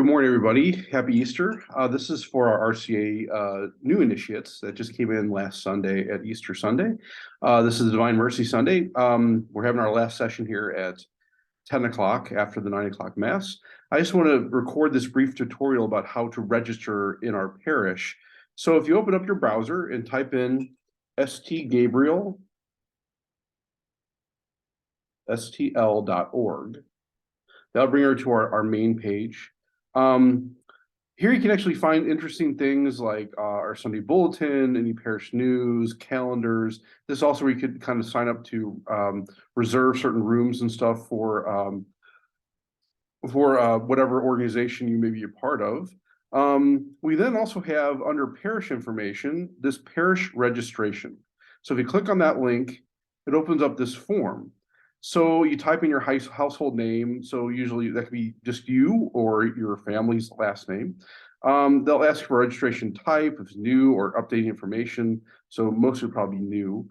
Good morning, everybody. Happy Easter. This is for our RCA new initiates that just came in last Sunday at Easter Sunday. This is Divine Mercy Sunday. We're having our last session here at 10 o'clock after the 9 o'clock Mass. I just want to record this brief tutorial about how to register in our parish. So if you open up your browser and type in stgabriel, stl.org, that'll bring her to our main page. Here you can actually find interesting things like our Sunday bulletin, any parish news, calendars. This also where you could kind of sign up to reserve certain rooms and stuff for whatever organization you may be a part of. We then also have under parish information, this parish registration. So if you click on that link, it opens up this form. So you type in your household name. So usually that could be just you or your family's last name. They'll ask for registration type, if it's new or updating information. So most would probably be new.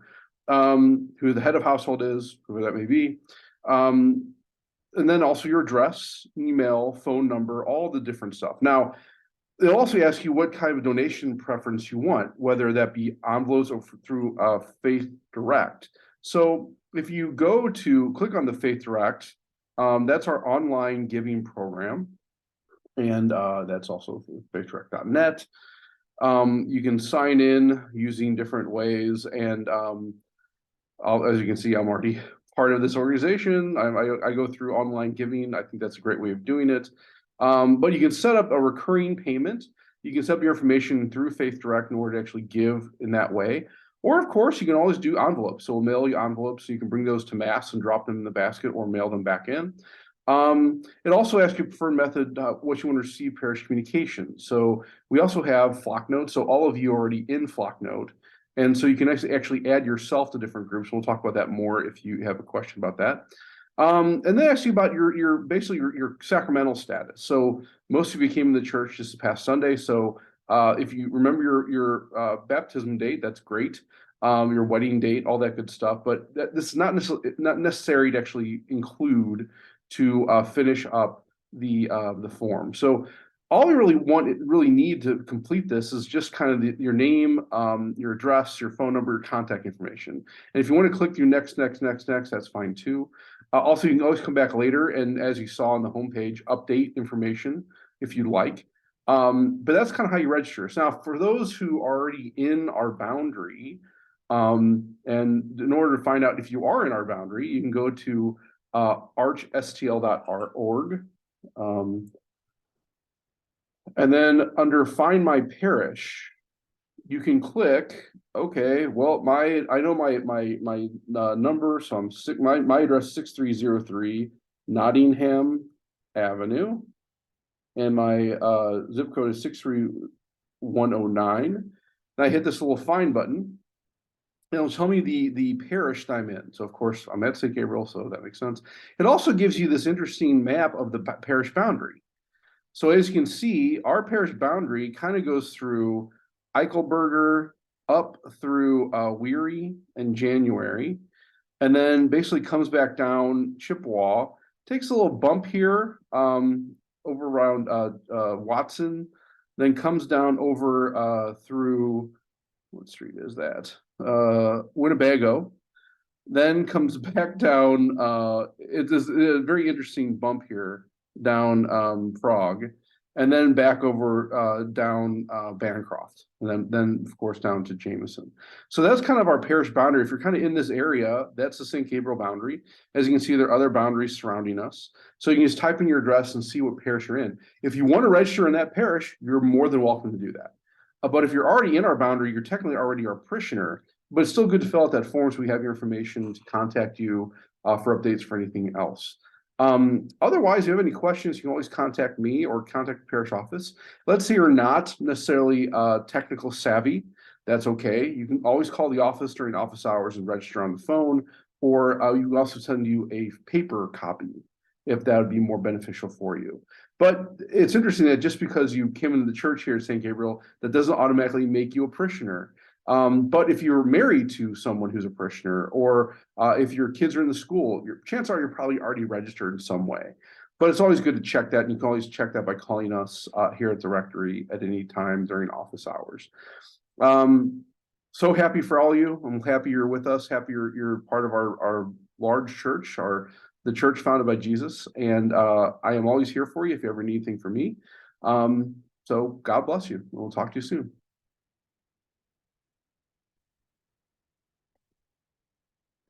Who the head of household is, whoever that may be. And then also your address, email, phone number, all the different stuff. Now, they'll also ask you what kind of donation preference you want, whether that be envelopes or through Faith Direct. So if you go to click on the Faith Direct, that's our online giving program. And that's also faithdirect.net. You can sign in using different ways. And as you can see, I'm already part of this organization. I go through online giving. I think that's a great way of doing it. But you can set up a recurring payment. You can set up your information through Faith Direct in order to actually give in that way. Or, of course, you can always do envelopes. So we'll mail you envelopes, so you can bring those to Mass and drop them in the basket or mail them back in. It also asks your preferred method, what you want to receive parish communication. So we also have flock notes. So all of you are already in flock note. And so you can actually add yourself to different groups. We'll talk about that more if you have a question about that. And they ask you about your sacramental status. So most of you came to the church just this past Sunday. So if you remember your baptism date, that's great. Your wedding date, all that good stuff. But this is not necessary to actually include to finish up the form. So all we really need to complete this is just kind of your name, your address, your phone number, your contact information. And if you want to click through next, that's fine too. Also, you can always come back later and, as you saw on the homepage, update information if you'd like. But that's kind of how you register. So now, for those who are already in our boundary, and in order to find out if you are in our boundary, you can go to archstl.org. And then under Find My Parish, you can click, okay, well, I know my number, so my address is 6303 Nottingham Avenue, and my zip code is 63109. And I hit this little find button. It'll tell me the parish that I'm in. So of course I'm at St. Gabriel, so that makes sense. It also gives you this interesting map of the parish boundary. So as you can see, our parish boundary kind of goes through Eichelberger up through Weary and January, and then basically comes back down Chippewa, takes a little bump here over around Watson, then comes down over through, what street is that? Winnebago, then comes back down. It is a very interesting bump here down Frog, and then back over down Bancroft, and then of course down to Jameson. So that's kind of our parish boundary. If you're kind of in this area, that's the St. Gabriel boundary. As you can see, there are other boundaries surrounding us. So you can just type in your address and see what parish you're in. If you want to register in that parish, you're more than welcome to do that. But if you're already in our boundary, you're technically already our parishioner, but it's still good to fill out that form so we have your information to contact you for updates for anything else. Otherwise, if you have any questions, you can always contact me or contact the parish office. Let's say you're not necessarily technical savvy. That's okay. You can always call the office during office hours and register on the phone, or you can also send you a paper copy if that would be more beneficial for you. But it's interesting that just because you came into the church here at St. Gabriel, that doesn't automatically make you a parishioner. But if you're married to someone who's a parishioner, or if your kids are in the school, chances are you're probably already registered in some way. But it's always good to check that, and you can always check that by calling us here at the rectory at any time during office hours. So happy for all of you. I'm happy you're with us. Happy you're part of our large church, the church founded by Jesus. And I am always here for you if you ever need anything from me. So God bless you. We'll talk to you soon.